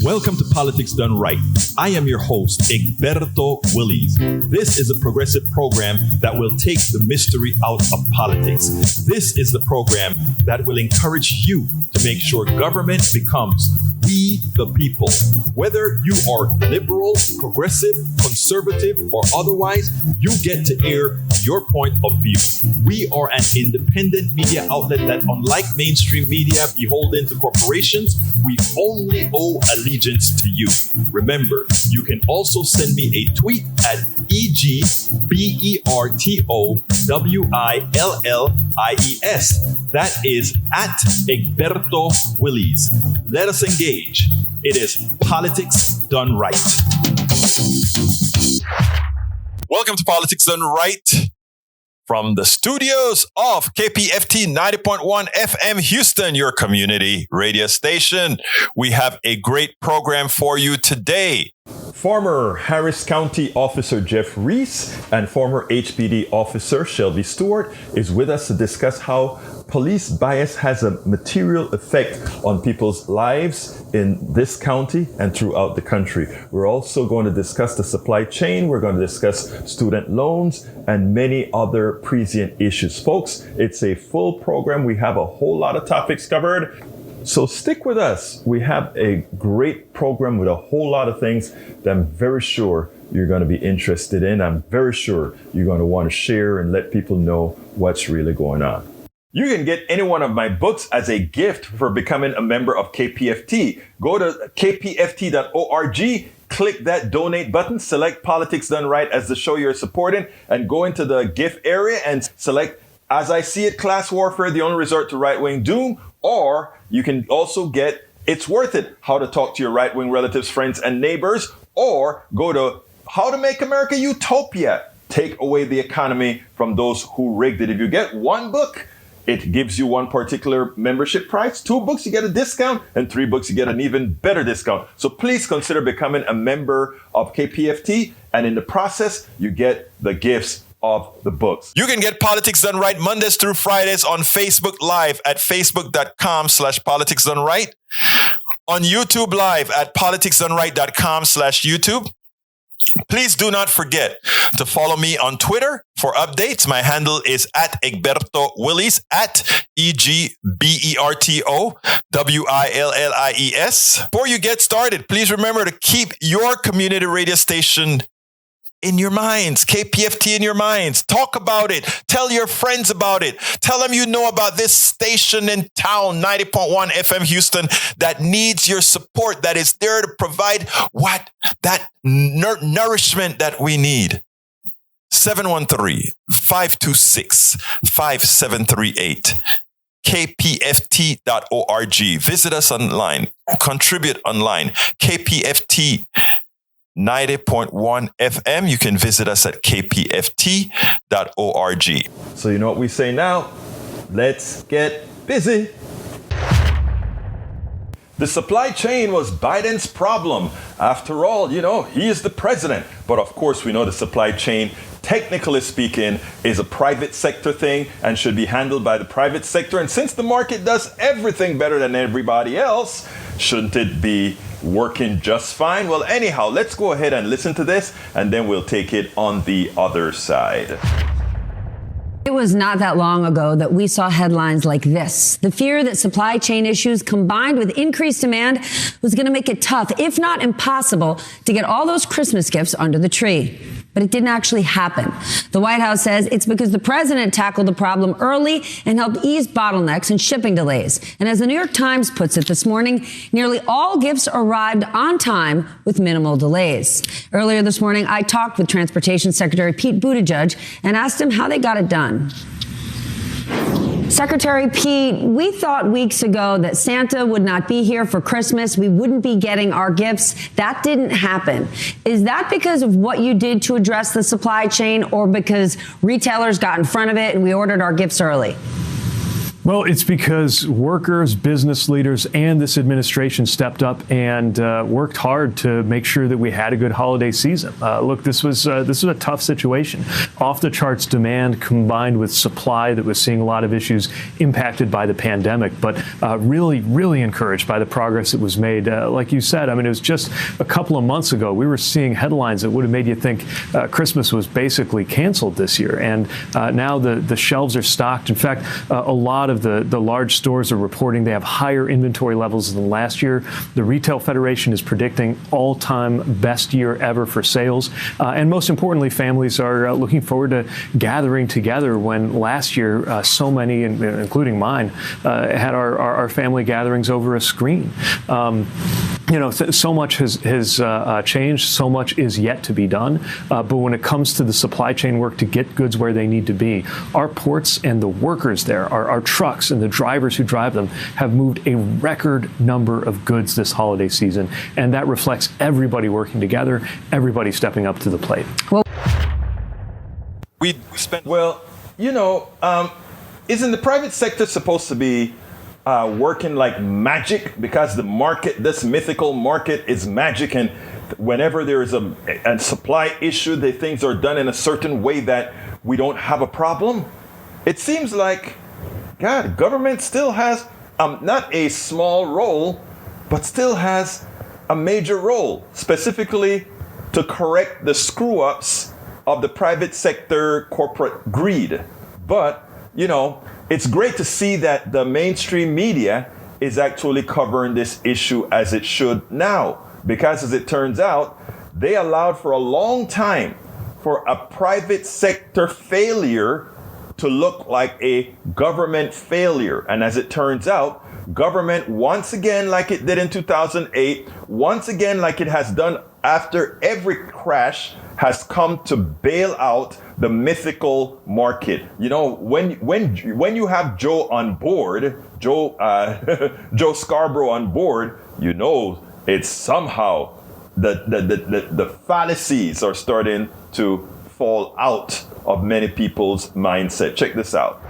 Welcome to Politics Done Right. I am your host, Egberto Willies. This is a progressive program that will take the mystery out of politics. This is the program that will encourage you to make sure government becomes we the people. Whether you are liberal, progressive, conservative, or otherwise, you get to air your point of view. We are an independent media outlet that, unlike mainstream media beholden to corporations, we only owe allegiance to you. Remember, you can also send me a tweet at EGBERTOWILLIES. That is at Egberto Willies. Let us engage. It is Politics Done Right. Welcome to Politics Done Right. From the studios of KPFT 90.1 FM Houston, your community radio station, we have a great program for you today. Former Harris County Officer Jeff Reese and former HPD Officer Shelby Stewart is with us to discuss how police bias has a material effect on people's lives in this county and throughout the country. We're also going to discuss the supply chain. We're going to discuss student loans and many other prescient issues. Folks, it's a full program. We have a whole lot of topics covered. So stick with us. We have a great program with a whole lot of things that I'm very sure you're going to be interested in. I'm very sure you're going to want to share and let people know what's really going on. You can get any one of my books as a gift for becoming a member of KPFT. Go to kpft.org, click that donate button, select Politics Done Right as the show you're supporting, and go into the gift area and select As I See It, Class Warfare, the only resort to right-wing doom. Or you can also get It's Worth It, How to Talk to Your Right-Wing Relatives, Friends, and Neighbors. Or go to How to Make America Utopia, Take Away the Economy from Those Who Rigged It. If you get one book, it gives you one particular membership price. 2 books, you get a discount. And 3 books, you get an even better discount. So please consider becoming a member of KPFT. And in the process, you get the gifts of the books. You can get Politics Done Right Mondays through Fridays on Facebook Live at facebook.com/Politics Done Right. On YouTube Live at politicsdoneright.com/YouTube. Please do not forget to follow me on Twitter for updates. My handle is at Egberto Willies, at EGBERTOWILLIES. Before you get started, please remember to keep your community radio station in your minds, KPFT in your minds. Talk about it. Tell your friends about it. Tell them you know about this station in town, 90.1 FM Houston, that needs your support, that is there to provide that nourishment that we need. 713-526-5738. KPFT.org. Visit us online. Contribute online. KPFT 90.1 FM. You can visit us at kpft.org. So you know what we say now? Let's get busy. The supply chain was Biden's problem. After all, he is the president. But of course, we know the supply chain, technically speaking, is a private sector thing and should be handled by the private sector. And since the market does everything better than everybody else, shouldn't it be working just fine? Well, anyhow, let's go ahead and listen to this, and then we'll take it on the other side. It was not that long ago that we saw headlines like this. The fear that supply chain issues combined with increased demand was going to make it tough, if not impossible, to get all those Christmas gifts under the tree. But it didn't actually happen. The White House says it's because the president tackled the problem early and helped ease bottlenecks and shipping delays. And as the New York Times puts it this morning, nearly all gifts arrived on time with minimal delays. Earlier this morning, I talked with Transportation Secretary Pete Buttigieg and asked him how they got it done. Secretary Pete, we thought weeks ago that Santa would not be here for Christmas. We wouldn't be getting our gifts. That didn't happen. Is that because of what you did to address the supply chain, or because retailers got in front of it and we ordered our gifts early? Well, it's because workers, business leaders, and this administration stepped up and worked hard to make sure that we had a good holiday season. Look, this was a tough situation. Off the charts demand combined with supply that was seeing a lot of issues impacted by the pandemic, but really encouraged by the progress that was made. Like you said, I mean, it was just a couple of months ago we were seeing headlines that would have made you think Christmas was basically canceled this year, and now the shelves are stocked. In fact, a lot of the large stores are reporting they have higher inventory levels than last year. The Retail Federation is predicting all-time best year ever for sales. And most importantly, families are looking forward to gathering together when last year so many, including mine, had our family gatherings over a screen. So much has changed. So much is yet to be done. But when it comes to the supply chain work to get goods where they need to be, our ports and the workers there, our trucks and the drivers who drive them, have moved a record number of goods this holiday season. And that reflects everybody working together, everybody stepping up to the plate. Well, isn't the private sector supposed to be working like magic, because the market, this mythical market, is magic, and whenever there is a supply issue, the things are done in a certain way that we don't have a problem? It seems like, God, government still has not a small role, but still has a major role, specifically to correct the screw-ups of the private sector corporate greed. But, it's great to see that the mainstream media is actually covering this issue as it should now, because as it turns out, they allowed for a long time for a private sector failure to look like a government failure. And as it turns out, government, once again, like it did in 2008, once again, like it has done after every crash, has come to bail out the mythical market. When you have Joe on board, Joe Scarborough on board, it's somehow the fallacies are starting to fall out of many people's mindset. Check this out.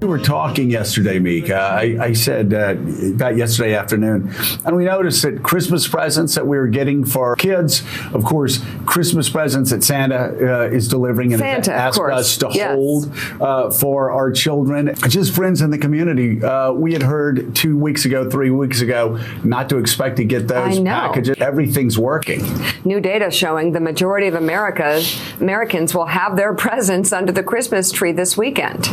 We were talking yesterday, Meek. I said about yesterday afternoon, and we noticed that Christmas presents that we were getting for kids, of course, Christmas presents that Santa is delivering and asked us to hold for our children. Just friends in the community. We had heard 2 weeks ago, 3 weeks ago, not to expect to get those packages. Everything's working. New data showing the majority of Americans will have their presents under the Christmas tree this weekend.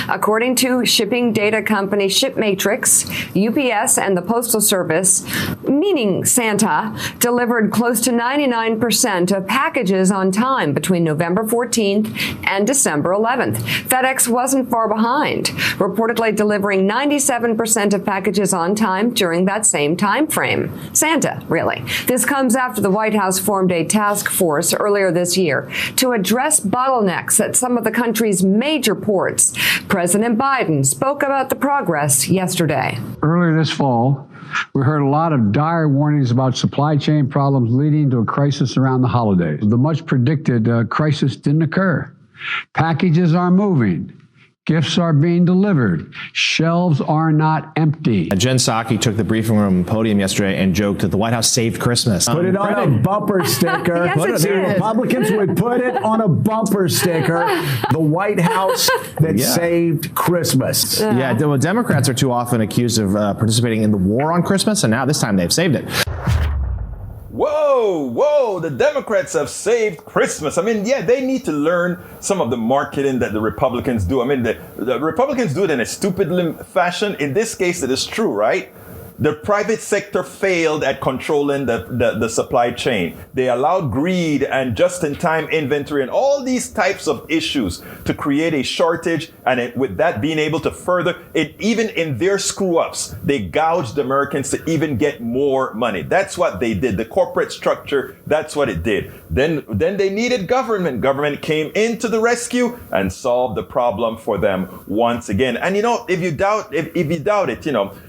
According to shipping data company ShipMatrix, UPS and the Postal Service, meaning Santa, delivered close to 99% of packages on time between November 14th and December 11th. FedEx wasn't far behind, reportedly delivering 97% of packages on time during that same time frame. Santa, really. This comes after the White House formed a task force earlier this year to address bottlenecks at some of the country's major ports. President Biden spoke about the progress yesterday. Earlier this fall, we heard a lot of dire warnings about supply chain problems leading to a crisis around the holidays. The much predicted crisis didn't occur. Packages are moving. Gifts are being delivered. Shelves are not empty. Jen Psaki took the briefing room podium yesterday and joked that the White House saved Christmas. Put it on a bumper sticker. The Republicans would put it on a bumper sticker. The White House that saved Christmas. Yeah, well, Democrats are too often accused of participating in the war on Christmas, and now this time they've saved it. Whoa, the Democrats have saved Christmas. I mean, they need to learn some of the marketing that the Republicans do. I mean, the Republicans do it in a stupid fashion. In this case, it is true, right? The private sector failed at controlling the supply chain. They allowed greed and just-in-time inventory and all these types of issues to create a shortage, and with that being able to further it, even in their screw-ups, they gouged Americans to even get more money. That's what they did. The corporate structure, that's what it did. Then they needed government. Government came into the rescue and solved the problem for them once again. And if you doubt it,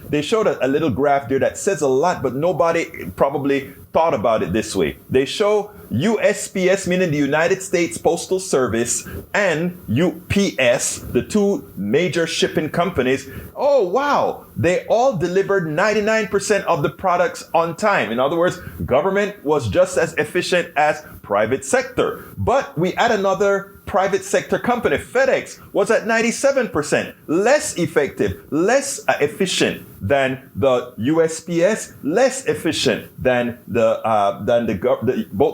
they showed a little graph there that says a lot, but nobody probably thought about it this way. They show USPS, meaning the United States Postal Service, and UPS, the two major shipping companies. Oh, wow. They all delivered 99% of the products on time. In other words, government was just as efficient as private sector. But we had another private sector company, FedEx, was at 97%, less effective, less efficient than the USPS, less efficient than both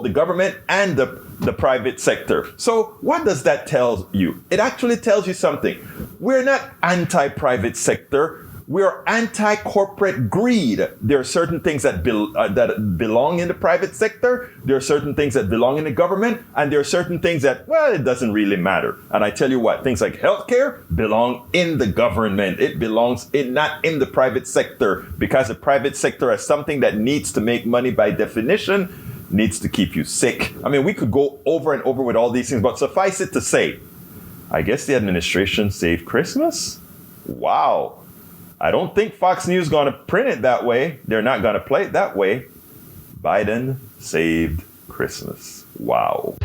the government and the private sector. So what does that tell you? It actually tells you something. We're not anti-private sector. We are anti-corporate greed. There are certain things that belong in the private sector. There are certain things that belong in the government. And there are certain things that, well, it doesn't really matter. And I tell you what, things like healthcare belong in the government. It belongs not in the private sector, because the private sector has something that needs to make money by definition, needs to keep you sick. I mean, we could go over and over with all these things, but suffice it to say, I guess the administration saved Christmas? Wow. I don't think Fox News is going to print it that way. They're not going to play it that way. Biden saved Christmas. Wow.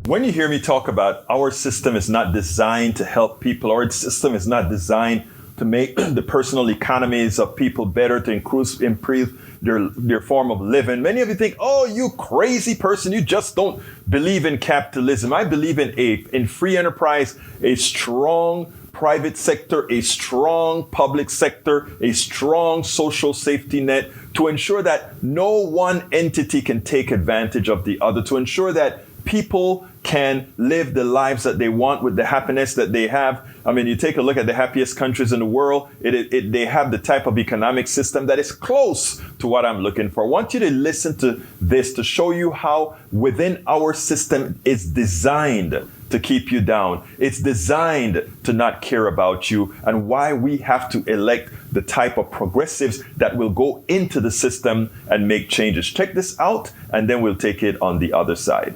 When you hear me talk about our system is not designed to help people, our system is not designed to make the personal economies of people better, to improve their form of living. Many of you think, oh, you crazy person, you just don't believe in capitalism. I believe in free enterprise, a strong private sector, a strong public sector, a strong social safety net to ensure that no one entity can take advantage of the other, to ensure that people can live the lives that they want with the happiness that they have. I mean, you take a look at the happiest countries in the world, they have the type of economic system that is close to what I'm looking for. I want you to listen to this to show you how within our system it's designed to keep you down. It's designed to not care about you, and why we have to elect the type of progressives that will go into the system and make changes. Check this out, and then we'll take it on the other side.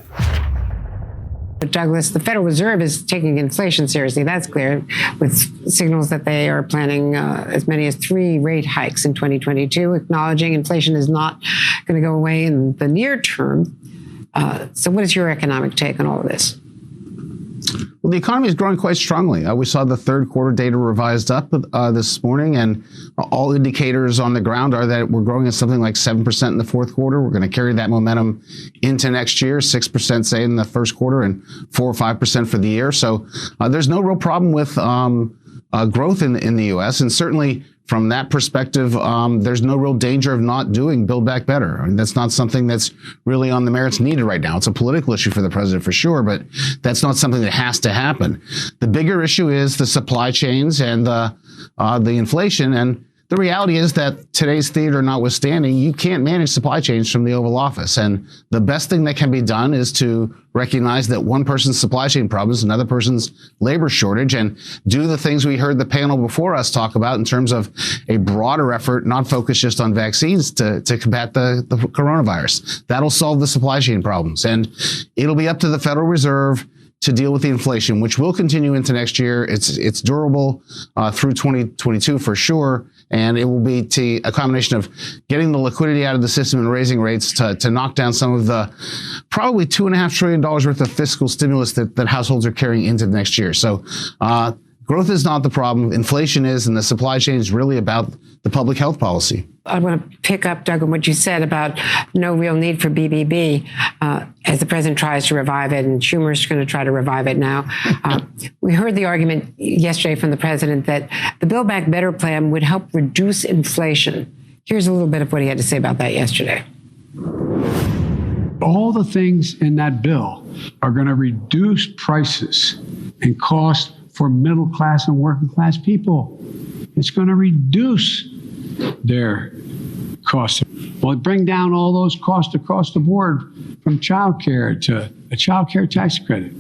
Douglas, the Federal Reserve is taking inflation seriously. That's clear, with signals that they are planning as many as 3 rate hikes in 2022, acknowledging inflation is not going to go away in the near term. So what is your economic take on all of this? Well, the economy is growing quite strongly. We saw the third quarter data revised up this morning, and all indicators on the ground are that we're growing at something like 7% in the fourth quarter. We're going to carry that momentum into next year, 6% say in the first quarter and 4 or 5% for the year. So there's no real problem with growth in the U.S. And certainly from that perspective, there's no real danger of not doing Build Back Better. I mean, that's not something that's really on the merits needed right now. It's a political issue for the president for sure, but that's not something that has to happen. The bigger issue is the supply chains and the inflation. And the reality is that today's theater notwithstanding, you can't manage supply chains from the Oval Office. And the best thing that can be done is to recognize that one person's supply chain problem is another person's labor shortage, and do the things we heard the panel before us talk about in terms of a broader effort, not focused just on vaccines, to combat the coronavirus. That'll solve the supply chain problems. And it'll be up to the Federal Reserve to deal with the inflation, which will continue into next year. It's durable through 2022 for sure. And it will be a combination of getting the liquidity out of the system and raising rates to knock down some of the probably $2.5 trillion worth of fiscal stimulus that households are carrying into next year. So growth is not the problem. Inflation is, and the supply chain is really about the public health policy. I want to pick up, Doug, on what you said about no real need for BBB as the president tries to revive it, and Schumer's going to try to revive it now. We heard the argument yesterday from the president that the Build Back Better plan would help reduce inflation. Here's a little bit of what he had to say about that yesterday. All the things in that bill are going to reduce prices and cost for middle class and working class people. It's going to reduce their costs. Well, bring down all those costs across the board, from child care to a child care tax credit.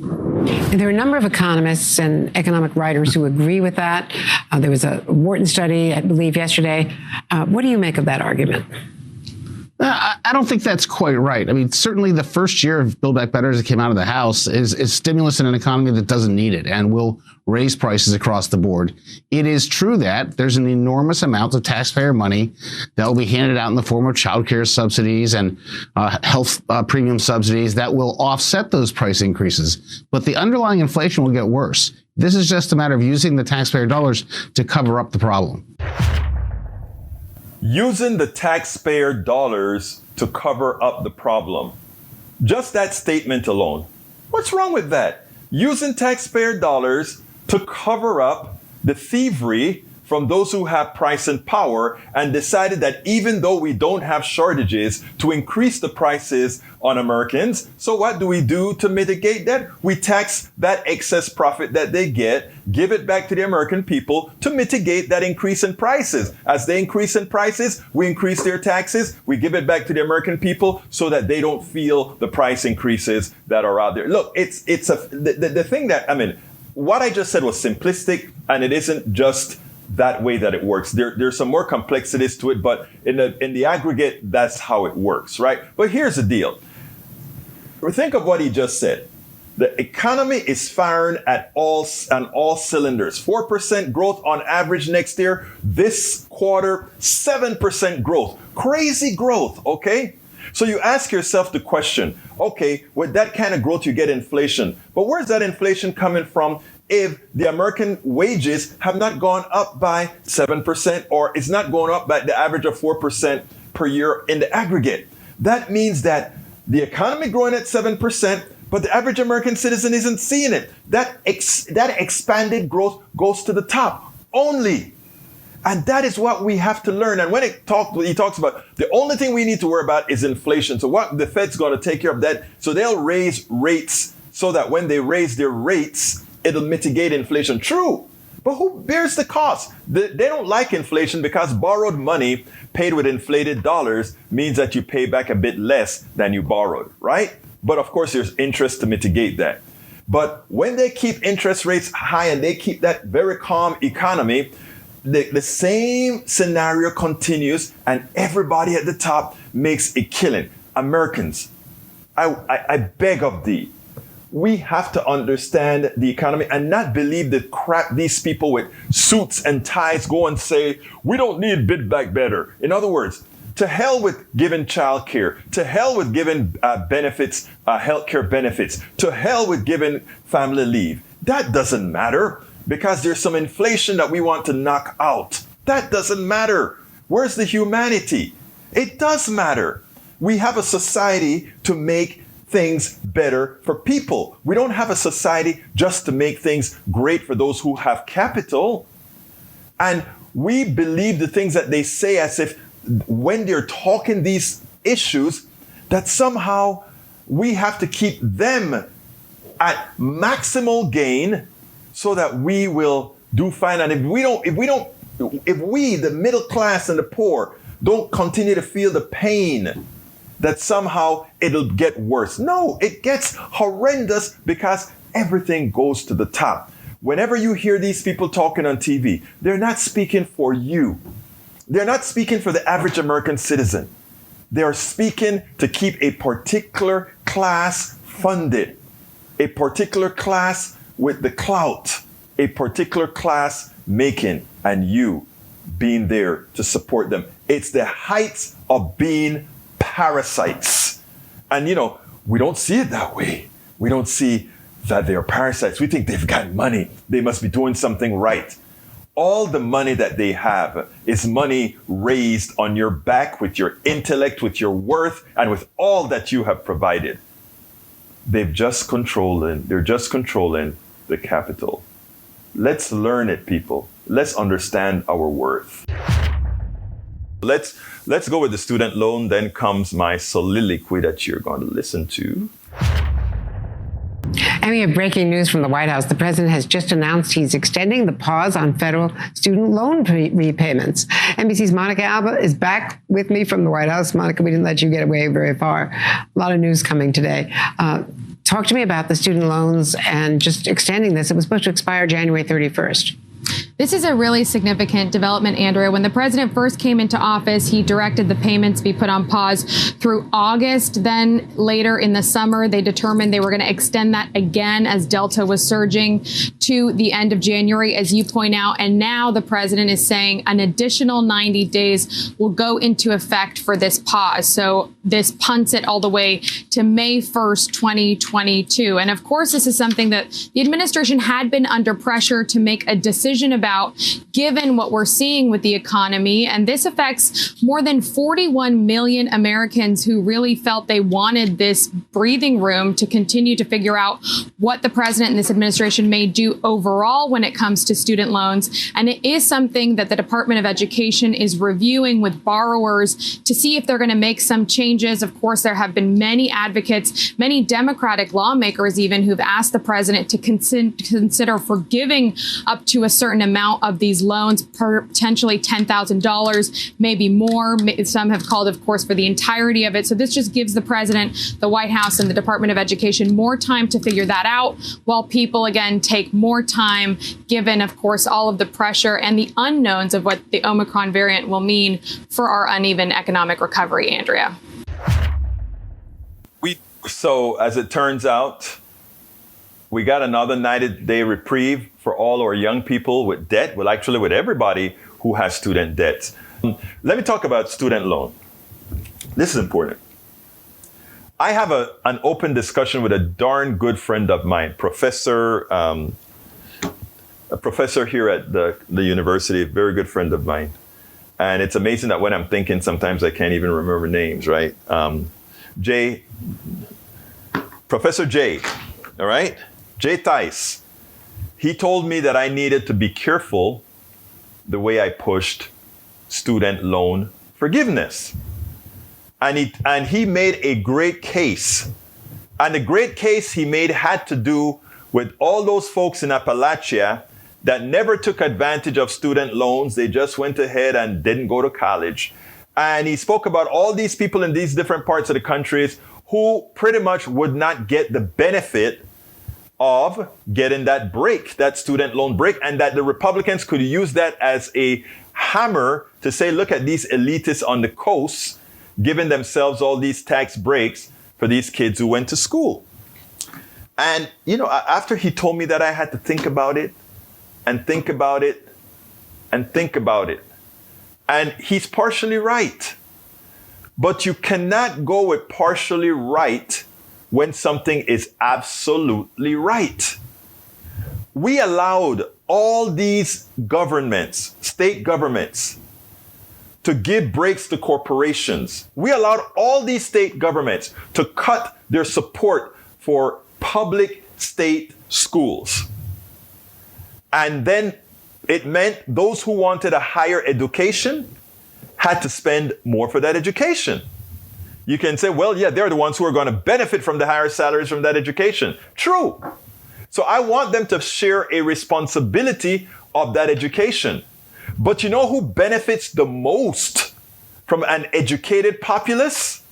And there are a number of economists and economic writers who agree with that. There was a Wharton study, I believe, yesterday. What do you make of that argument? I don't think that's quite right. I mean, certainly the first year of Build Back Better as it came out of the House is stimulus in an economy that doesn't need it and will raise prices across the board. It is true that there's an enormous amount of taxpayer money that will be handed out in the form of child care subsidies and health premium subsidies that will offset those price increases. But the underlying inflation will get worse. This is just a matter of using the taxpayer dollars to cover up the problem. Using the taxpayer dollars to cover up the problem. Just that statement alone. What's wrong with that? Using taxpayer dollars to cover up the thievery from those who have price and power, and decided that even though we don't have shortages, to increase the prices on Americans. So what do we do to mitigate that? We tax that excess profit that they get, give it back to the American people to mitigate that increase in prices. As they increase in prices, we increase their taxes, we give it back to the American people so that they don't feel the price increases that are out there. Look, the thing that, I mean, what I just said was simplistic, and it isn't just that way that it works. There's some more complexities to it, but in the aggregate, that's how it works, right? But here's the deal. Think of what he just said. The economy is firing on all cylinders. 4% growth on average next year. This quarter, 7% growth. Crazy growth, okay? So you ask yourself the question, okay, with that kind of growth, you get inflation. But where's that inflation coming from if the American wages have not gone up by 7% or it's not going up by the average of 4% per year in the aggregate? That means that the economy growing at 7%, but the average American citizen isn't seeing it. That expanded growth goes to the top only. And that is what we have to learn. And when he talks about the only thing we need to worry about is inflation. So what the Fed's going to take care of that. So they'll raise rates so that when they raise their rates, it'll mitigate inflation. True. But who bears the cost? They don't like inflation because borrowed money paid with inflated dollars means that you pay back a bit less than you borrowed, right? But of course, there's interest to mitigate that. But when they keep interest rates high and they keep that very calm economy, the same scenario continues and everybody at the top makes a killing. Americans, I beg of thee, we have to understand the economy and not believe the crap these people with suits and ties go and say, we don't need Build Back Better. In other words, to hell with giving child care, to hell with giving benefits, healthcare benefits, to hell with giving family leave. That doesn't matter because there's some inflation that we want to knock out. That doesn't matter. Where's the humanity? It does matter. We have a society to make things better for people. We don't have a society just to make things great for those who have capital. And we believe the things that they say as if when they're talking these issues, that somehow we have to keep them at maximal gain so that we will do fine. And if we, the middle class and the poor, don't continue to feel the pain, that somehow it'll get worse. No, it gets horrendous because everything goes to the top. Whenever you hear these people talking on TV, they're not speaking for you. They're not speaking for the average American citizen. They are speaking to keep a particular class funded, a particular class with the clout, a particular class making, and you being there to support them. It's the heights of being parasites. And, we don't see it that way. We don't see that they're parasites. We think they've got money. They must be doing something right. All the money that they have is money raised on your back with your intellect, with your worth, and with all that you have provided. They're just controlling the capital. Let's learn it, people. Let's understand our worth. Let's go with the student loan. Then comes my soliloquy that you're going to listen to. And we have breaking news from the White House. The president has just announced he's extending the pause on federal student loan repayments. NBC's Monica Alba is back with me from the White House. Monica, we didn't let you get away very far. A lot of news coming today. Talk to me about the student loans and just extending this. It was supposed to expire January 31st. This is a really significant development, Andrea. When the president first came into office, he directed the payments be put on pause through August. Then later in the summer, they determined they were going to extend that again as Delta was surging to the end of January, as you point out. And now the president is saying an additional 90 days will go into effect for this pause. So this punts it all the way to May 1st, 2022. And of course, this is something that the administration had been under pressure to make a decision about, given what we're seeing with the economy. And this affects more than 41 million Americans who really felt they wanted this breathing room to continue to figure out what the president and this administration may do overall when it comes to student loans. And it is something that the Department of Education is reviewing with borrowers to see if they're going to make some changes. Of course, there have been many advocates, many Democratic lawmakers even, who've asked the president to consider forgiving up to a certain amount of these loans, potentially $10,000, maybe more. Some have called, of course, for the entirety of it. So this just gives the president, the White House, and the Department of Education more time to figure that out, while people, again, take more time, given, of course, all of the pressure and the unknowns of what the Omicron variant will mean for our uneven economic recovery, Andrea. So as it turns out, we got another 90-day reprieve for all our young people with debt. Well, actually, with everybody who has student debts. Let me talk about student loan. This is important. I have an open discussion with a darn good friend of mine, a professor here at the university, a very good friend of mine. And it's amazing that when I'm thinking, sometimes I can't even remember names, right? Professor Jay, all right? Jay Tice. He told me that I needed to be careful the way I pushed student loan forgiveness. And he made a great case. And the great case he made had to do with all those folks in Appalachia that never took advantage of student loans. They just went ahead and didn't go to college. And he spoke about all these people in these different parts of the countries who pretty much would not get the benefit of getting that break, that student loan break, and that the Republicans could use that as a hammer to say, look at these elitists on the coast giving themselves all these tax breaks for these kids who went to school. And, you know, after he told me that, I had to think about it and think about it and think about it. And he's partially right. But you cannot go with partially right when something is absolutely right. We allowed all these governments, state governments, to give breaks to corporations. We allowed all these state governments to cut their support for public state schools. And then it meant those who wanted a higher education had to spend more for that education. You can say, well, yeah, they're the ones who are going to benefit from the higher salaries from that education. True. So I want them to share a responsibility of that education. But you know who benefits the most from an educated populace?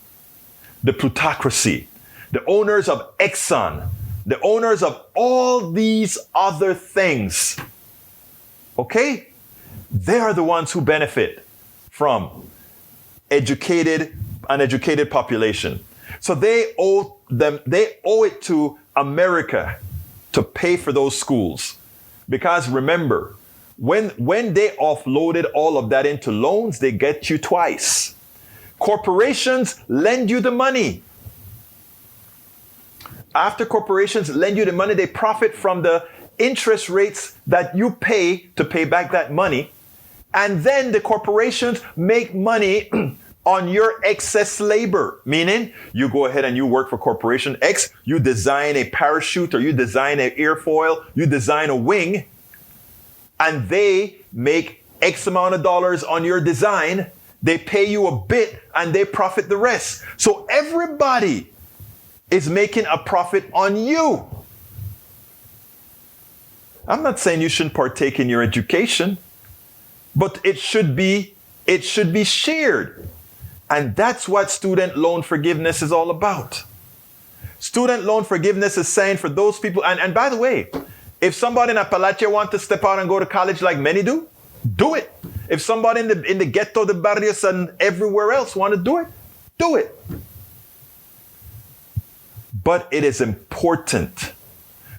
The plutocracy, the owners of Exxon, the owners of all these other things. Okay? They are the ones who benefit from an educated population. So they owe it to America to pay for those schools. Because remember, when they offloaded all of that into loans, they get you twice. Corporations lend you the money. After corporations lend you the money, they profit from the interest rates that you pay to pay back that money. And then the corporations make money on your excess labor, meaning you go ahead and you work for Corporation X, you design a parachute or you design an airfoil, you design a wing, and they make X amount of dollars on your design. They pay you a bit and they profit the rest. So everybody is making a profit on you. I'm not saying you shouldn't partake in your education, but it should be shared. And that's what student loan forgiveness is all about. Student loan forgiveness is saying for those people, and by the way, If somebody in Appalachia want to step out and go to college like many do it. If somebody in the ghetto, the barrios, and everywhere else want to do it. But it is important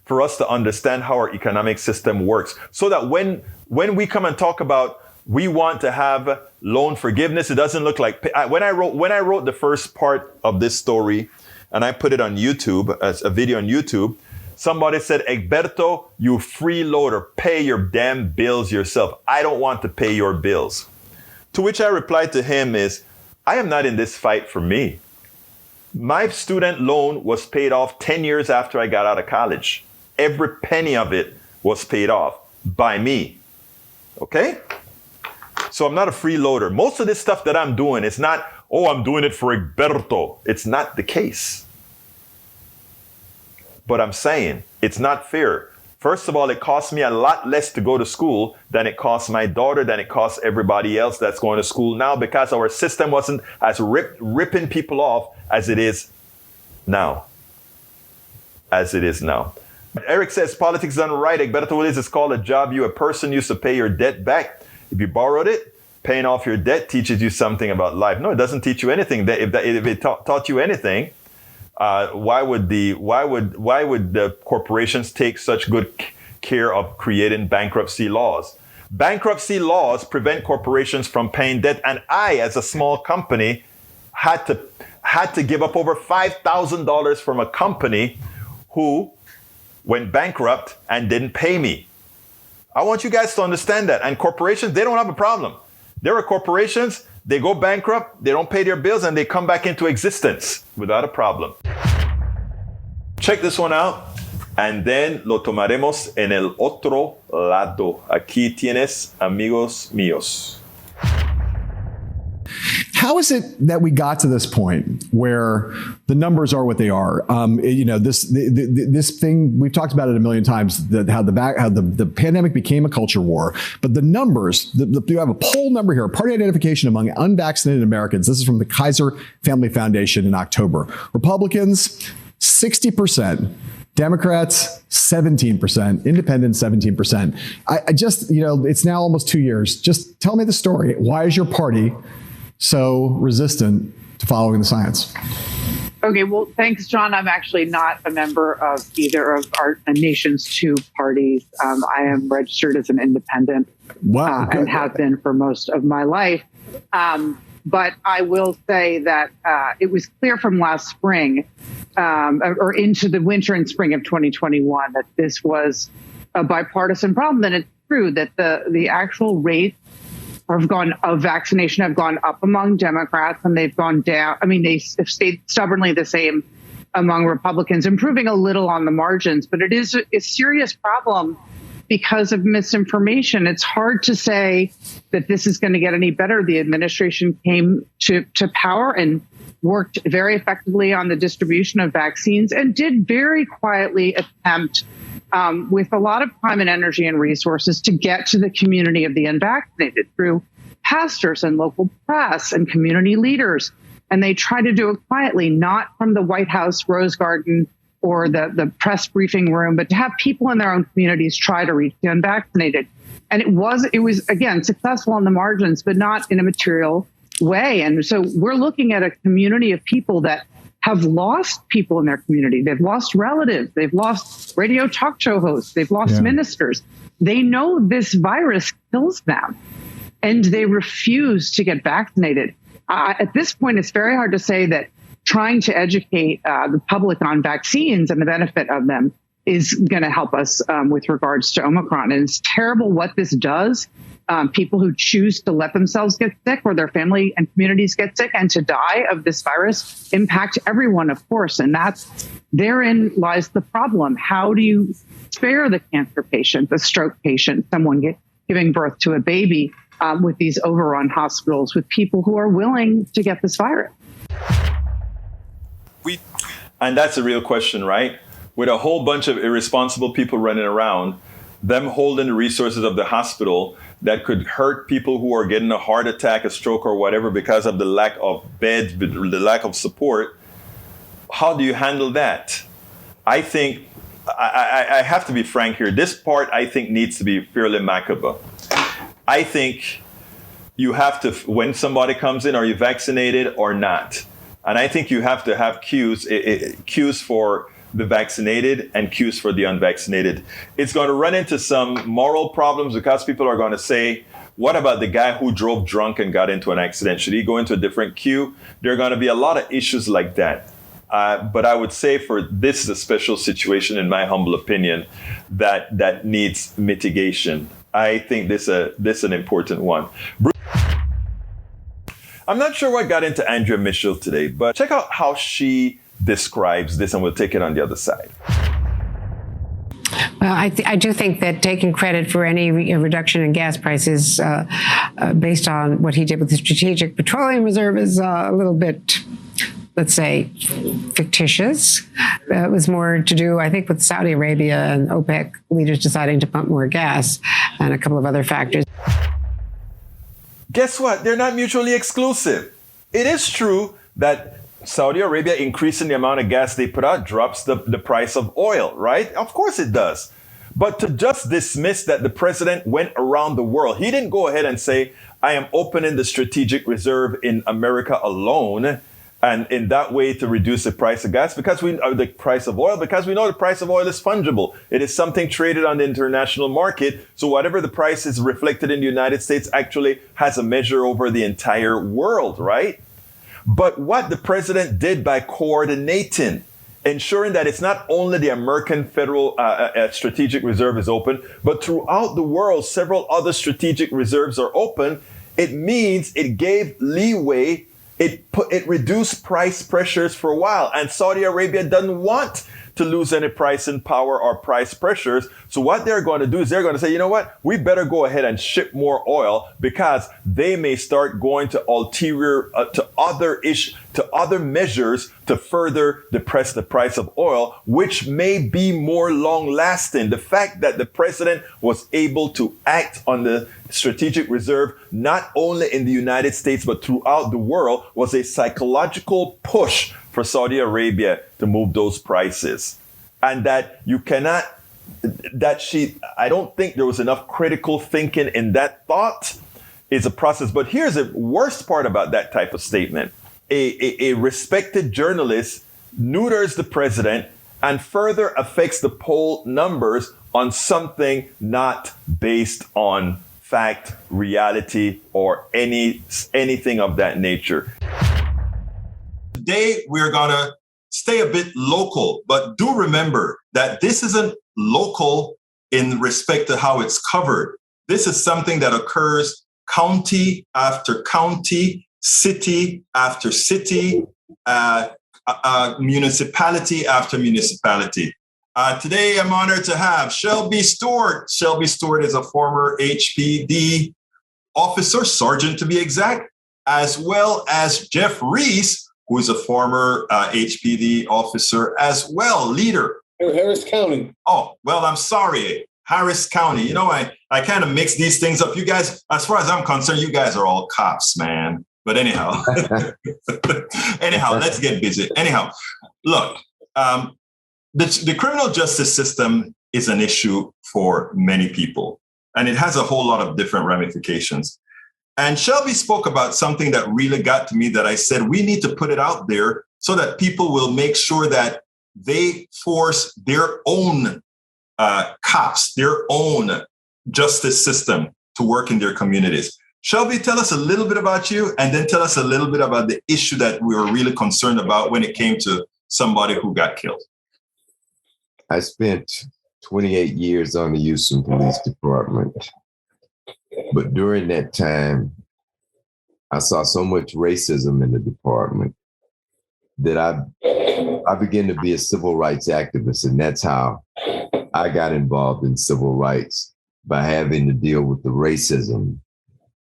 for us to understand how our economic system works, so that when we come and talk about we want to have loan forgiveness, it doesn't look like when I wrote the first part of this story and I put it on YouTube as a video on YouTube. Somebody said, Egberto, you freeloader, pay your damn bills yourself. I don't want to pay your bills. To which I replied to him is, I am not in this fight for me. My student loan was paid off 10 years after I got out of college. Every penny of it was paid off by me. Okay? So I'm not a freeloader. Most of this stuff that I'm doing, it's not, I'm doing it for Egberto. It's not the case. But I'm saying it's not fair. First of all, it costs me a lot less to go to school than it costs my daughter, than it costs everybody else that's going to school now, because our system wasn't as ripping people off as it is now. Eric says, politics done right. Egberto Willis is called a job. You, a person, used to pay your debt back. If you borrowed it, paying off your debt teaches you something about life. No, it doesn't teach you anything. If it taught you anything, why would the corporations take such good care of creating bankruptcy laws? Bankruptcy laws prevent corporations from paying debt, and I, as a small company, had to give up over $5,000 from a company who went bankrupt and didn't pay me. I want you guys to understand that. And corporations, they don't have a problem. There are corporations, they go bankrupt, they don't pay their bills, and they come back into existence without a problem. Check this one out, and then lo tomaremos en el otro lado. Aquí tienes, amigos míos. How is it that we got to this point where the numbers are what they are? This thing, we've talked about it a million times, how the pandemic became a culture war. But the numbers, you have a poll number here, party identification among unvaccinated Americans. This is from the Kaiser Family Foundation in October. Republicans, 60%. Democrats, 17%, independents, 17%. I just, it's now almost 2 years. Just tell me the story. Why is your party so resistant to following the science? Okay, well, thanks, John. I'm actually not a member of either of our nation's two parties. I am registered as an independent. Wow, and have been for most of my life. But I will say that it was clear from last spring or into the winter and spring of 2021 that this was a bipartisan problem. And it's true that the actual rates of vaccination have gone up among Democrats, and they've gone down. I mean, they have stayed stubbornly the same among Republicans, improving a little on the margins. But it is a serious problem because of misinformation. It's hard to say that this is going to get any better. The administration came to power and worked very effectively on the distribution of vaccines and did very quietly attempt with a lot of time and energy and resources to get to the community of the unvaccinated through pastors and local press and community leaders. And they try to do it quietly, not from the White House Rose Garden or the press briefing room, but to have people in their own communities try to reach the unvaccinated. And it was, again, successful on the margins, but not in a material way. And so we're looking at a community of people that have lost people in their community. They've lost relatives. They've lost radio talk show hosts. They've lost ministers. They know this virus kills them, and they refuse to get vaccinated. At this point, it's very hard to say that trying to educate the public on vaccines and the benefit of them is going to help us with regards to Omicron. And it's terrible what this does. People who choose to let themselves get sick or their family and communities get sick and to die of this virus impact everyone, of course. And therein lies the problem. How do you spare the cancer patient, the stroke patient, someone giving birth to a baby with these overrun hospitals with people who are willing to get this virus? And that's a real question, right? With a whole bunch of irresponsible people running around, them holding the resources of the hospital that could hurt people who are getting a heart attack, a stroke, or whatever because of the lack of beds, the lack of support. How do you handle that? I think I have to be frank here. This part, I think, needs to be fairly amicable. I think you have to, when somebody comes in, are you vaccinated or not? And I think you have to have cues for the vaccinated and cues for the unvaccinated. It's going to run into some moral problems because people are going to say, what about the guy who drove drunk and got into an accident? Should he go into a different queue? There are going to be a lot of issues like that. But I would say for this is a special situation, in my humble opinion, that needs mitigation. I think this is an important one. I'm not sure what got into Andrea Mitchell today, but check out how she describes this, and we'll take it on the other side. Well, I do think that taking credit for any reduction in gas prices based on what he did with the Strategic Petroleum Reserve is a little bit, let's say, fictitious. It was more to do, I think, with Saudi Arabia and OPEC leaders deciding to pump more gas and a couple of other factors. Guess what? They're not mutually exclusive. It is true that Saudi Arabia increasing the amount of gas they put out drops the price of oil, right? Of course it does. But to just dismiss that the president went around the world, he didn't go ahead and say, I am opening the strategic reserve in America alone, and in that way to reduce the price of gas, because the price of oil, because we know the price of oil is fungible. It is something traded on the international market. So whatever the price is reflected in the United States actually has a measure over the entire world, right? But what the president did by coordinating, ensuring that it's not only the American Federal Strategic Reserve is open, but throughout the world, several other strategic reserves are open. It means it gave leeway. It reduced price pressures for a while, and Saudi Arabia doesn't want to lose any pricing power or price pressures. So what they're going to do is they're going to say, you know what, we better go ahead and ship more oil, because they may start going to other measures to further depress the price of oil, which may be more long lasting. The fact that the president was able to act on the strategic reserve, not only in the United States, but throughout the world, was a psychological push for Saudi Arabia to move those prices. And that you cannot, I don't think there was enough critical thinking in that thought. Is a process. But here's the worst part about that type of statement. A respected journalist neuters the president and further affects the poll numbers on something not based on fact, reality, or anything of that nature. Today, we're going to stay a bit local, but do remember that this isn't local in respect to how it's covered. This is something that occurs county after county, city after city, municipality after municipality. Today, I'm honored to have Shelby Stewart. Shelby Stewart is a former HPD officer, sergeant to be exact, as well as Jeff Reese, who is a former HPD officer as well, leader. Harris County. Oh, well, I'm sorry. Harris County. You know, I kind of mix these things up. You guys, as far as I'm concerned, you guys are all cops, man. But anyhow, let's get busy. Anyhow, look, the criminal justice system is an issue for many people, and it has a whole lot of different ramifications. And Shelby spoke about something that really got to me, that I said, we need to put it out there so that people will make sure that they force their own cops, their own justice system to work in their communities. Shelby, tell us a little bit about you, and then tell us a little bit about the issue that we were really concerned about when it came to somebody who got killed. I spent 28 years on the Houston Police Department. But during that time, I saw so much racism in the department that I began to be a civil rights activist. And that's how I got involved in civil rights, by having to deal with the racism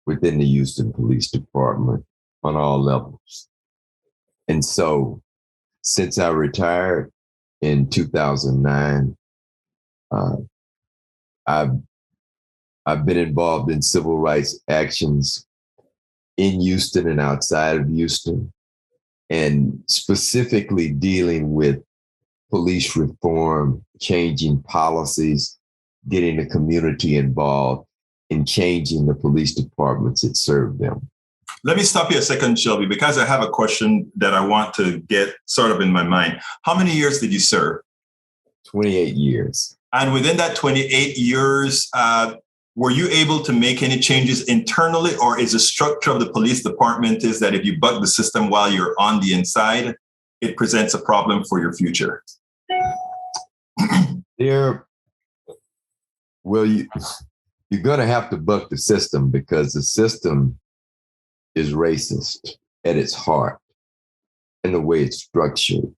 within the Houston Police Department on all levels. And so since I retired in 2009, I've been involved in civil rights actions in Houston and outside of Houston, and specifically dealing with police reform, changing policies, getting the community involved, and changing the police departments that serve them. Let me stop you a second, Shelby, because I have a question that I want to get sort of in my mind. How many years did you serve? 28 years. And within that 28 years, were you able to make any changes internally, or is the structure of the police department is that if you bug the system while you're on the inside, it presents a problem for your future? You're going to have to buck the system, because the system is racist at its heart and the way it's structured.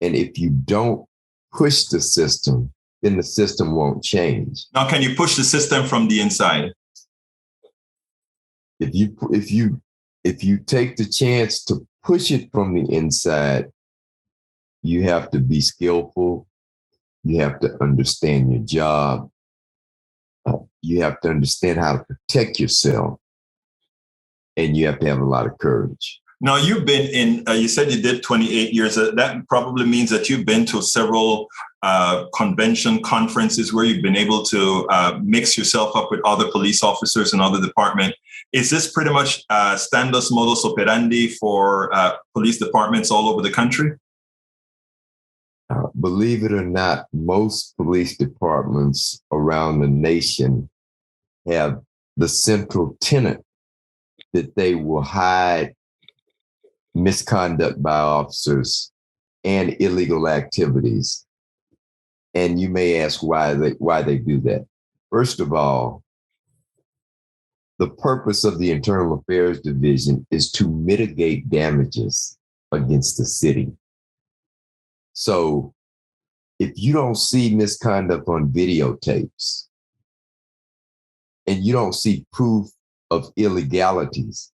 And if you don't push the system, then the system won't change. Now, can you push the system from the inside? If you take the chance to push it from the inside, you have to be skillful. You have to understand your job. You have to understand how to protect yourself. And you have to have a lot of courage. Now, you've been in, you said you did 28 years. That probably means that you've been to several conferences where you've been able to mix yourself up with other police officers and other departments. Is this pretty much standard modus operandi for police departments all over the country? Believe it or not, most police departments around the nation have the central tenet that they will hide misconduct by officers and illegal activities. And you may ask why they do that. First of all, the purpose of the Internal Affairs Division is to mitigate damages against the city. So if you don't see misconduct on videotapes and you don't see proof of illegalities,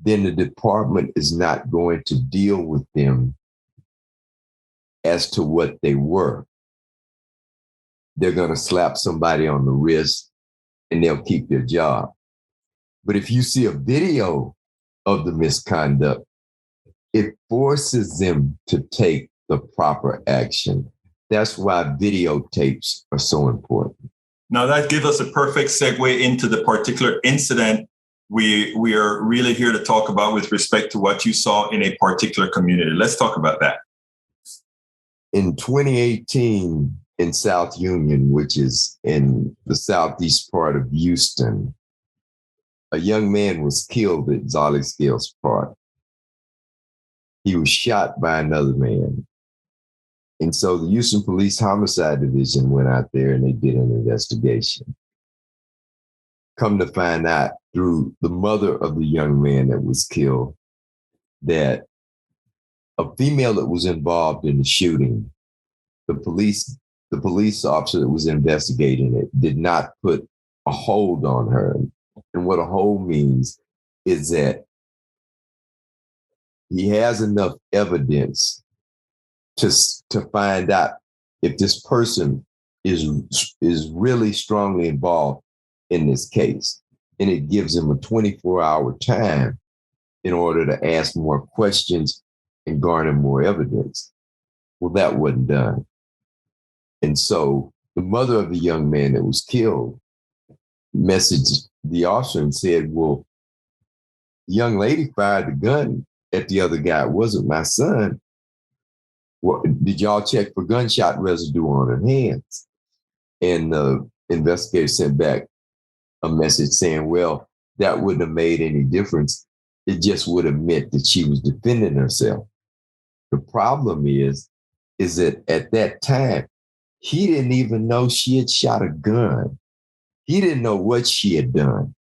then the department is not going to deal with them as to what they were. They're going to slap somebody on the wrist and they'll keep their job. But if you see a video of the misconduct, it forces them to take the proper action. That's why videotapes are so important. Now that gives us a perfect segue into the particular incident we are really here to talk about with respect to what you saw in a particular community. Let's talk about that. In 2018, in South Union, which is in the southeast part of Houston, a young man was killed at Zolly Scales Park. He was shot by another man. And so the Houston Police Homicide Division went out there and they did an investigation. Come to find out through the mother of the young man that was killed that a female that was involved in the shooting, the police officer that was investigating it did not put a hold on her. And what a hold means is that he has enough evidence to find out if this person is really strongly involved in this case. And it gives him a 24-hour time in order to ask more questions and garner more evidence. Well, that wasn't done. And so the mother of the young man that was killed messaged the officer and said, well, the young lady fired the gun at the other guy. It wasn't my son. Well, did y'all check for gunshot residue on her hands? And the investigator sent back a message saying, well, that wouldn't have made any difference. It just would have meant that she was defending herself. The problem is that at that time, he didn't even know she had shot a gun. He didn't know what she had done.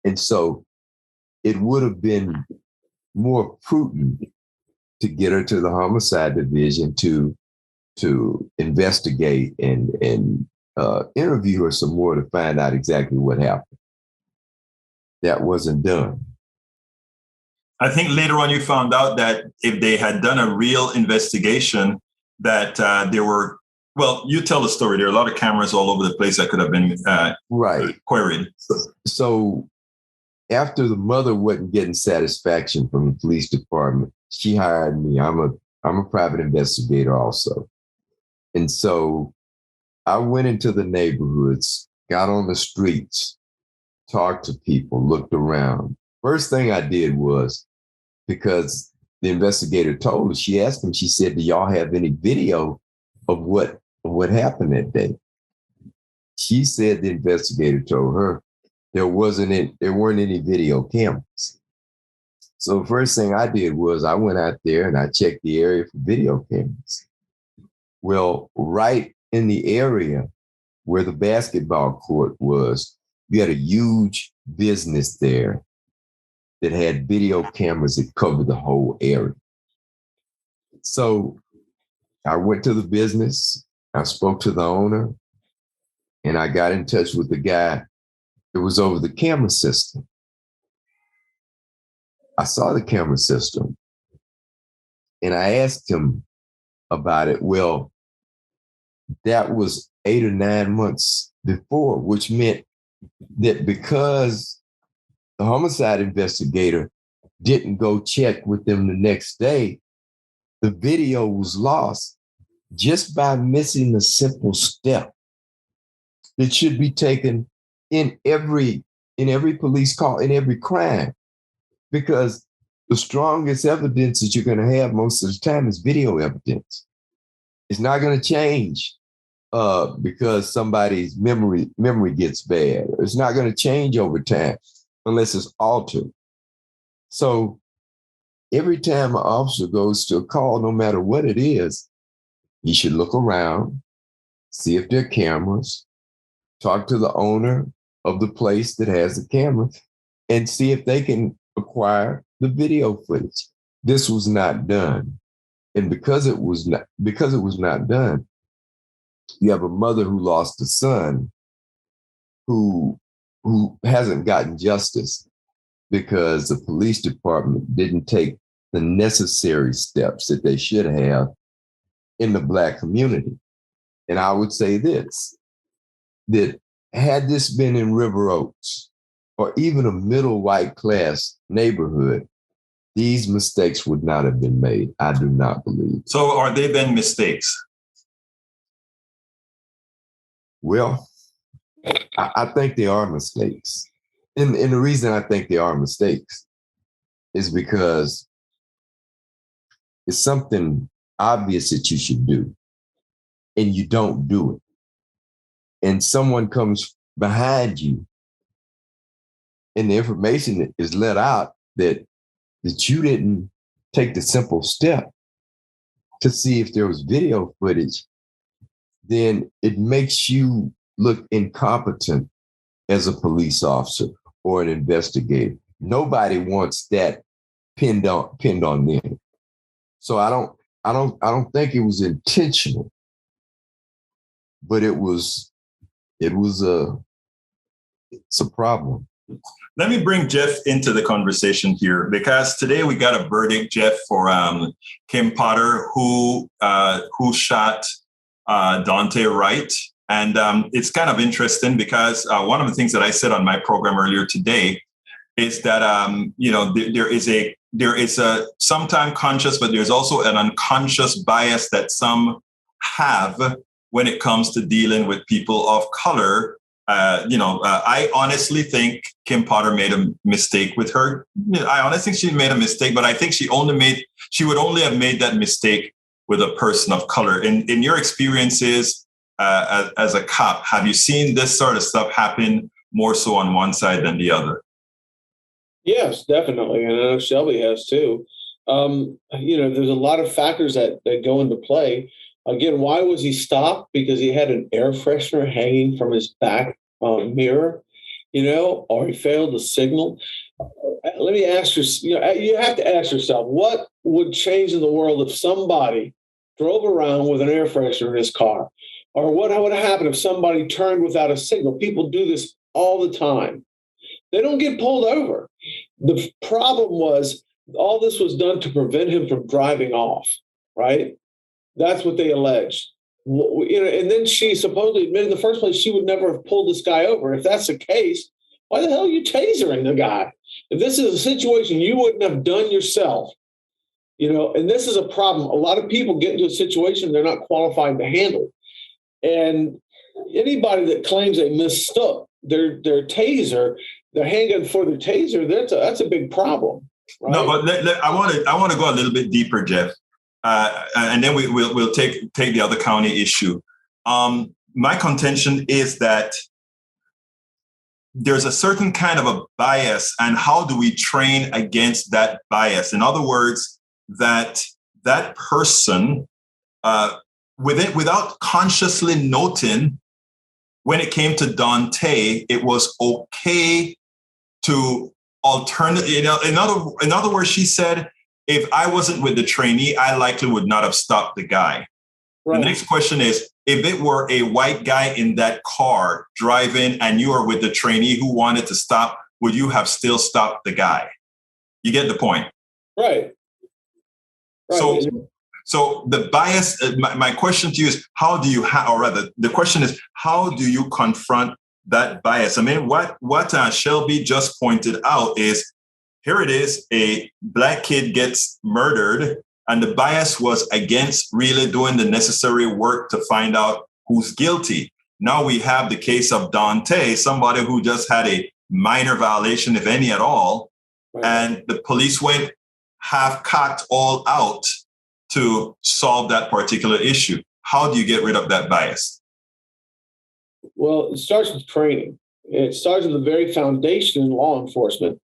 And so it would have been more prudent to get her to the homicide division to investigate and interview her some more to find out exactly what happened. That wasn't done. I think later on you found out that if they had done a real investigation, that there were, well, you tell the story. There are a lot of cameras all over the place that could have been queried. So after the mother wasn't getting satisfaction from the police department, she hired me. I'm a private investigator also. And so I went into the neighborhoods, got on the streets, talked to people, looked around. First thing I did was, because the investigator told us, she asked him, she said, do y'all have any video of what happened that day? She said the investigator told her there weren't any video cameras. So the first thing I did was I went out there and I checked the area for video cameras. Well, right in the area where the basketball court was, you had a huge business there that had video cameras that covered the whole area. So I went to the business, I spoke to the owner, and I got in touch with the guy that was over the camera system. I saw the camera system and I asked him about it. Well, that was 8 or 9 months before, which meant that because the homicide investigator didn't go check with them the next day, the video was lost just by missing a simple step that should be taken in every police call, in every crime. Because the strongest evidence that you're going to have most of the time is video evidence. It's not going to change because somebody's memory gets bad. It's not going to change over time unless it's altered. So every time an officer goes to a call, no matter what it is, he should look around, see if there are cameras, talk to the owner of the place that has the camera, and see if they can acquire the video footage. This was not done. And because it was not done, you have a mother who lost a son who hasn't gotten justice because the police department didn't take the necessary steps that they should have in the Black community. And I would say this, that had this been in River Oaks, or even a middle white class neighborhood, these mistakes would not have been made. I do not believe. So are they then mistakes? Well, I think they are mistakes. And the reason I think they are mistakes is because it's something obvious that you should do, and you don't do it. And someone comes behind you, and the information is let out that you didn't take the simple step to see if there was video footage, then it makes you look incompetent as a police officer or an investigator. Nobody wants that pinned on them. So I don't think it was intentional, but it's a problem. Let me bring Jeff into the conversation here, because today we got a verdict, Jeff, for Kim Potter, who shot Dante Wright. And it's kind of interesting because one of the things that I said on my program earlier today is that there is a sometimes conscious, but there's also an unconscious bias that some have when it comes to dealing with people of color. I honestly think Kim Potter made a mistake with her. I honestly think she made a mistake, but I think she would only have made that mistake with a person of color. In your experiences as a cop, have you seen this sort of stuff happen more so on one side than the other? Yes, definitely. And I know Shelby has too. There's a lot of factors that go into play. Again, why was he stopped? Because he had an air freshener hanging from his back mirror, or he failed to signal. Let me ask you, you have to ask yourself, what would change in the world if somebody drove around with an air freshener in his car? Or what would happen if somebody turned without a signal? People do this all the time. They don't get pulled over. The problem was all this was done to prevent him from driving off, right? That's what they alleged. And then she supposedly admitted in the first place she would never have pulled this guy over. If that's the case, why the hell are you tasering the guy? If this is a situation you wouldn't have done yourself, And this is a problem. A lot of people get into a situation they're not qualified to handle. And anybody that claims they mistook their taser, their handgun for their taser, that's a big problem. Right? No, but I want to go a little bit deeper, Jeff, and then we'll take the other county issue. My contention is that there's a certain kind of a bias, and how do we train against that bias? In other words, that person, without consciously noting, when it came to Dante, it was okay to alternate. In other words, she said, if I wasn't with the trainee, I likely would not have stopped the guy. Right. The next question is, if it were a white guy in that car driving and you are with the trainee who wanted to stop, would you have still stopped the guy? You get the point. Right. So the bias, my question to you is, the question is, how do you confront that bias? I mean, what Shelby just pointed out is, here it is, a Black kid gets murdered, and the bias was against really doing the necessary work to find out who's guilty. Now we have the case of Dante, somebody who just had a minor violation, if any at all, right. And the police went half-cocked all out to solve that particular issue. How do you get rid of that bias? Well, it starts with training. It starts with the very foundation in law enforcement.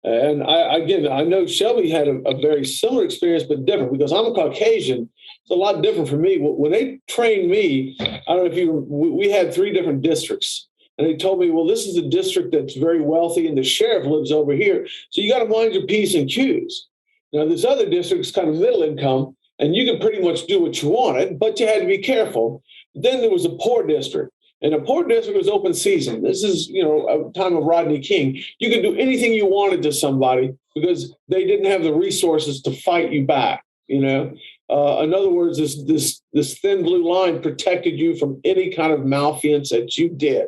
And I know Shelby had a very similar experience, but different, because I'm a Caucasian. It's a lot different for me. When they trained me, I don't know if we had 3 different districts. And they told me, well, this is a district that's very wealthy and the sheriff lives over here. So you got to mind your P's and Q's. Now, this other district's kind of middle income, and you could pretty much do what you wanted, but you had to be careful. Then there was a poor district. And a poor district was open season. This is, a time of Rodney King. You could do anything you wanted to somebody because they didn't have the resources to fight you back. In other words, this thin blue line protected you from any kind of malfeasance that you did,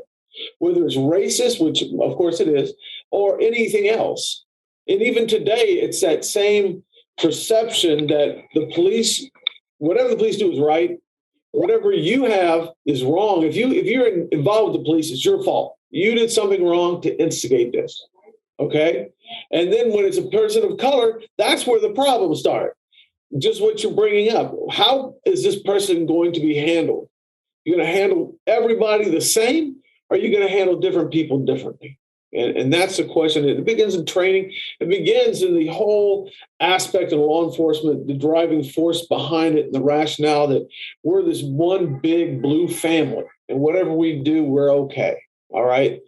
whether it's racist, which of course it is, or anything else. And even today, it's that same perception that the police, whatever the police do is right. Whatever you have is wrong. If you're involved with the police, it's your fault. You did something wrong to instigate this. Okay. And then when it's a person of color, that's where the problems start. Just what you're bringing up. How is this person going to be handled? You're going to handle everybody the same, or are you going to handle different people differently? And that's the question. It begins in training. It begins in the whole aspect of law enforcement, the driving force behind it, and the rationale that we're this one big blue family, and whatever we do, we're okay. All right.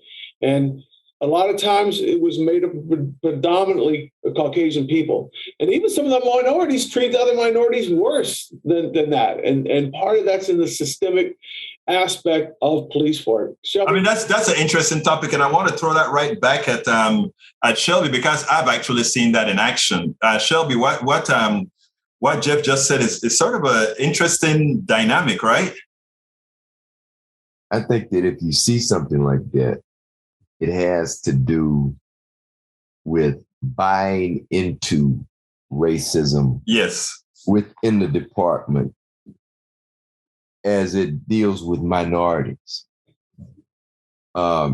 And a lot of times it was made up of predominantly Caucasian people. And even some of the minorities treat the other minorities worse than that. And part of that's in the systemic aspect of police work. Shelby? I mean, that's an interesting topic, and I want to throw that right back at Shelby, because I've actually seen that in action. Shelby, what Jeff just said is sort of an interesting dynamic, right? I think that if you see something like that, it has to do with buying into racism. Yes. Within the department, as it deals with minorities. I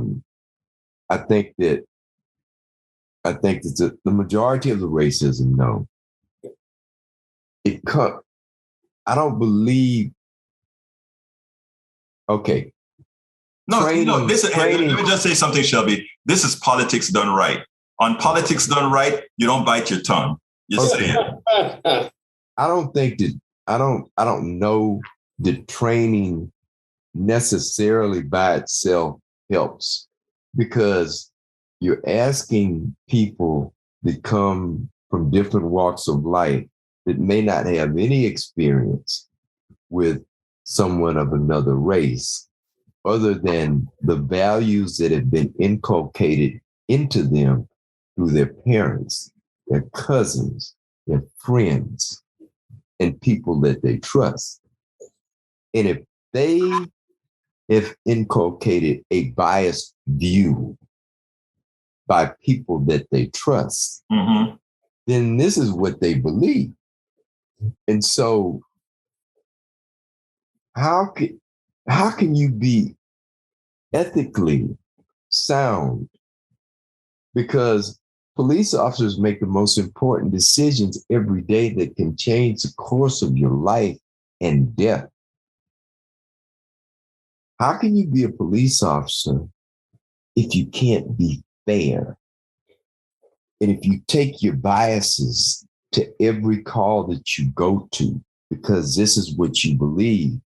think that the majority of the racism, no. I don't believe. Okay. No. Let me just say something, Shelby. This is politics done right. On politics done right, you don't bite your tongue. You say it. I don't know that training necessarily by itself helps, because you're asking people that come from different walks of life that may not have any experience with someone of another race, other than the values that have been inculcated into them through their parents, their cousins, their friends, and people that they trust. And if they have inculcated a biased view by people that they trust, then this is what they believe. And so how can you be ethically sound? Because police officers make the most important decisions every day that can change the course of your life and death. How can you be a police officer if you can't be fair? And if you take your biases to every call that you go to, because this is what you believe,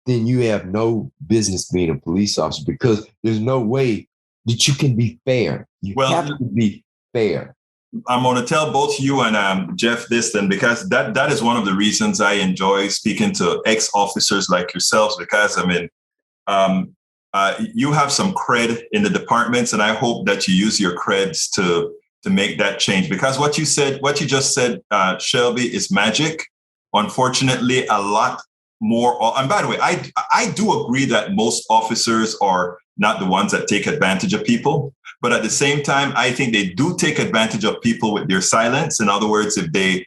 then you have no business being a police officer, because there's no way that you can be fair. You have to be fair. I'm going to tell both you and Jeff this then, because that is one of the reasons I enjoy speaking to ex-officers like yourselves, because you have some cred in the departments, and I hope that you use your creds to make that change. Because what you just said, Shelby, is magic. Unfortunately, a lot more. And by the way, I do agree that most officers are not the ones that take advantage of people. But at the same time, I think they do take advantage of people with their silence. In other words, if they're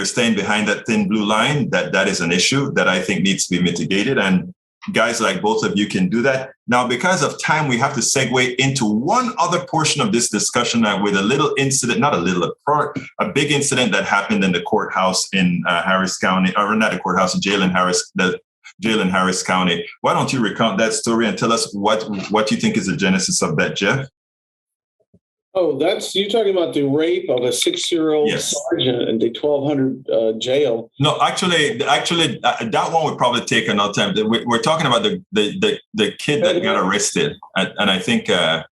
staying behind that thin blue line, that is an issue that I think needs to be mitigated. And guys like both of you can do that. Now, because of time, we have to segue into one other portion of this discussion with a little incident, a big incident that happened in the courthouse in Harris County, or not the courthouse, jail in Harris County. Why don't you recount that story and tell us what you think is the genesis of that, Jeff? Oh, you're talking about the rape of a 6-year-old sergeant in the 1200 jail. No, actually, that one would probably take another time. We're talking about the kid that got arrested and I think got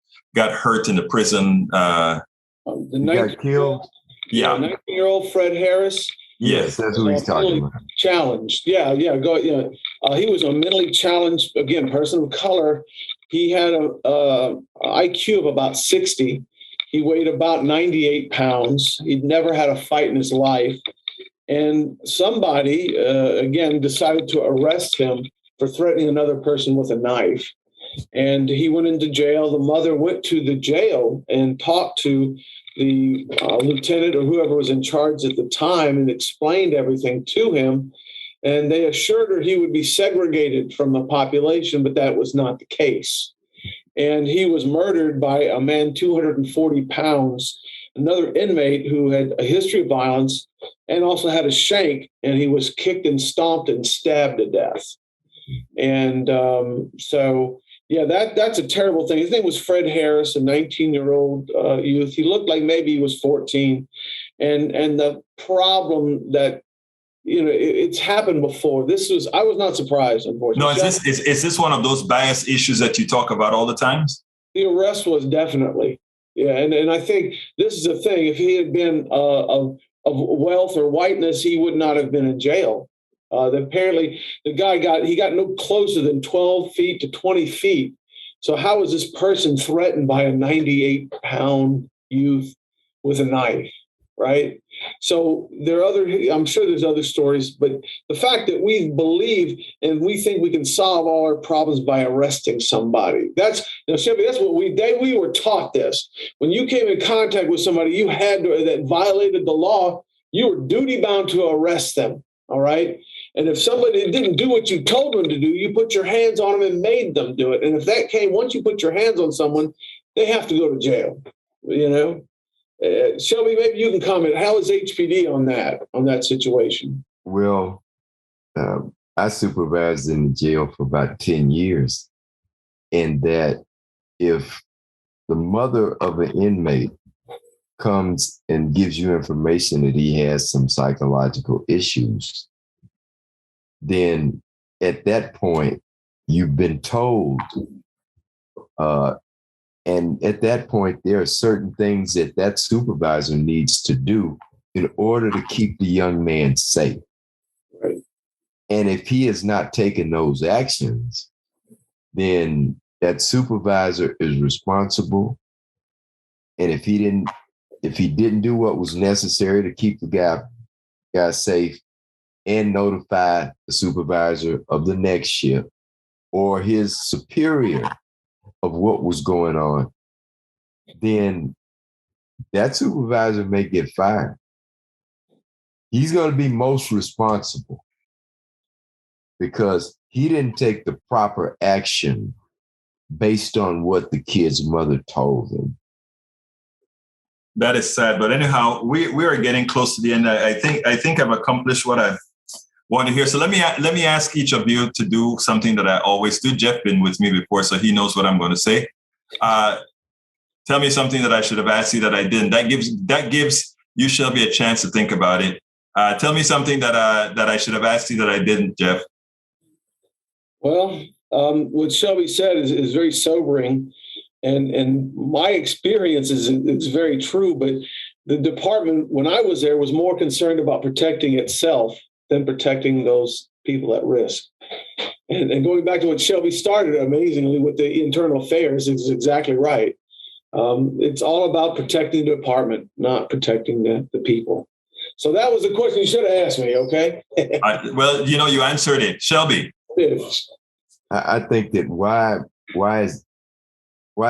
hurt in the prison. The 19-year-old Fred Harris. Yes, that's what he's talking about. Challenged. He was a mentally challenged, again, person of color. He had a IQ of about 60. He weighed about 98 pounds. He'd never had a fight in his life. And somebody, again, decided to arrest him for threatening another person with a knife. And he went into jail. The mother went to the jail and talked to the lieutenant or whoever was in charge at the time and explained everything to him. And they assured her he would be segregated from the population, but that was not the case. And he was murdered by a man 240 pounds, another inmate who had a history of violence and also had a shank, and he was kicked and stomped and stabbed to death. And that's a terrible thing. His name was Fred Harris, a 19-year-old youth. He looked like maybe he was 14. And the problem that, it's happened before. I was not surprised, unfortunately. No, is this one of those bias issues that you talk about all the times? The arrest was definitely. Yeah. And I think this is the thing. If he had been of wealth or whiteness, he would not have been in jail. Apparently the guy got no closer than 12 feet to 20 feet. So how is this person threatened by a 98-pound youth with a knife? Right. So I'm sure there's other stories, but the fact that we believe and we think we can solve all our problems by arresting somebody, Shelby, that's what we were taught this. When you came in contact with somebody that violated the law, you were duty bound to arrest them. All right. And if somebody didn't do what you told them to do, you put your hands on them and made them do it. And if that came, once you put your hands on someone, they have to go to jail, Shelby, maybe you can comment. How is HPD on that situation? Well, I supervised in the jail for about 10 years. And that if the mother of an inmate comes and gives you information that he has some psychological issues, then at that point, you've been told and at that point, there are certain things that supervisor needs to do in order to keep the young man safe. Right. And if he has not taken those actions, then that supervisor is responsible. And if he didn't do what was necessary to keep the guy safe and notify the supervisor of the next shift or his superior of what was going on, then that supervisor may get fired. he's going to be most responsible because he didn't take the proper action based on what the kid's mother told him. That is sad, but anyhow, we are getting close to the end. I think I've accomplished what I want to hear. So let me ask each of you to do something that I always do. Jeff been with me before, so he knows what I'm going to say. Tell me something that I should have asked you that I didn't. That gives you, Shelby, a chance to think about it. Tell me something that I should have asked you that I didn't, Jeff. Well, what Shelby said is very sobering. And my experience is very true, but the department, when I was there, was more concerned about protecting itself than protecting those people at risk. And going back to what Shelby started amazingly with the internal affairs is exactly right. It's all about protecting the department, not protecting the people. So that was the question you should have asked me, okay? Well, you answered it. Shelby. I think that why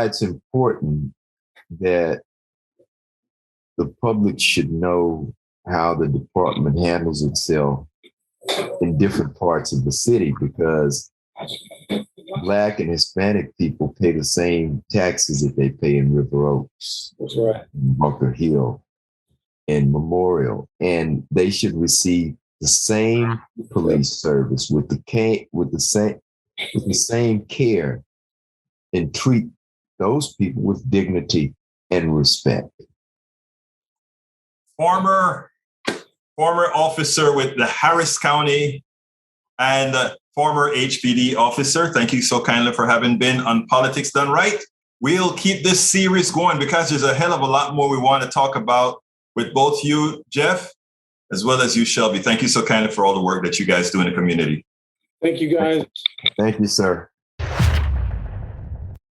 it's important that the public should know how the department handles itself in different parts of the city, because Black and Hispanic people pay the same taxes that they pay in River Oaks, that's right, Bunker Hill, and Memorial, and they should receive the same police service with the same care, and treat those people with dignity and respect. Former officer with the Harris County and former HPD officer, thank you so kindly for having been on Politics Done Right. We'll keep this series going because there's a hell of a lot more we want to talk about with both you, Jeff, as well as you, Shelby. Thank you so kindly for all the work that you guys do in the community. Thank you, guys. Thank you, sir.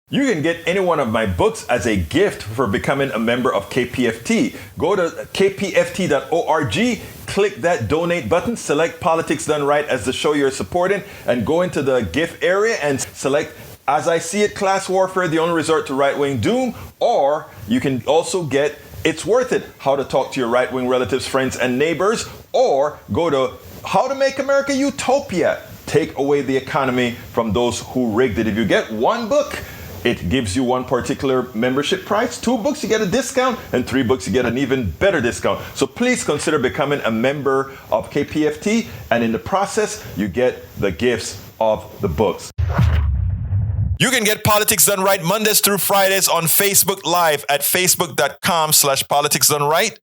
You can get any one of my books as a gift for becoming a member of KPFT. Go to kpft.org, click that donate button, select Politics Done Right as the show you're supporting, and go into the gift area and select As I See It, Class Warfare, the only resort to right-wing doom, or you can also get It's Worth It, How to Talk to Your Right-Wing Relatives, Friends, and Neighbors, or go to How to Make America Utopia, Take Away the Economy from Those Who Rigged It. If you get one book, it gives you one particular membership price. 2 books, you get a discount, and 3 books, you get an even better discount. So please consider becoming a member of KPFT, and in the process, you get the gifts of the books. You can get Politics Done Right Mondays through Fridays on Facebook Live at facebook.com/politicsdoneright,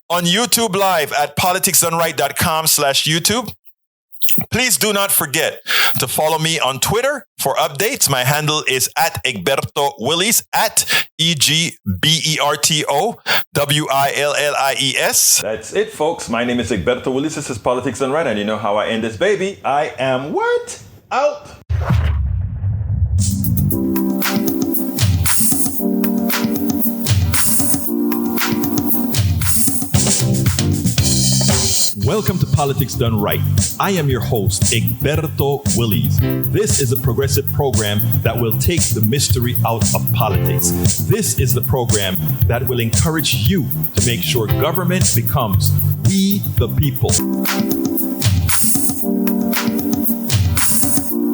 on YouTube Live at politicsdoneright.com/YouTube. Please do not forget to follow me on Twitter for updates. My handle is at Egberto Willies, at EGBERTO WILLIES. That's it, folks. My name is Egberto Willies. This is Politics Done Right, and you know how I end this baby. I am what? Out. Welcome to Politics Done Right. I am your host, Egberto Willies. This is a progressive program that will take the mystery out of politics. This is the program that will encourage you to make sure government becomes we the people.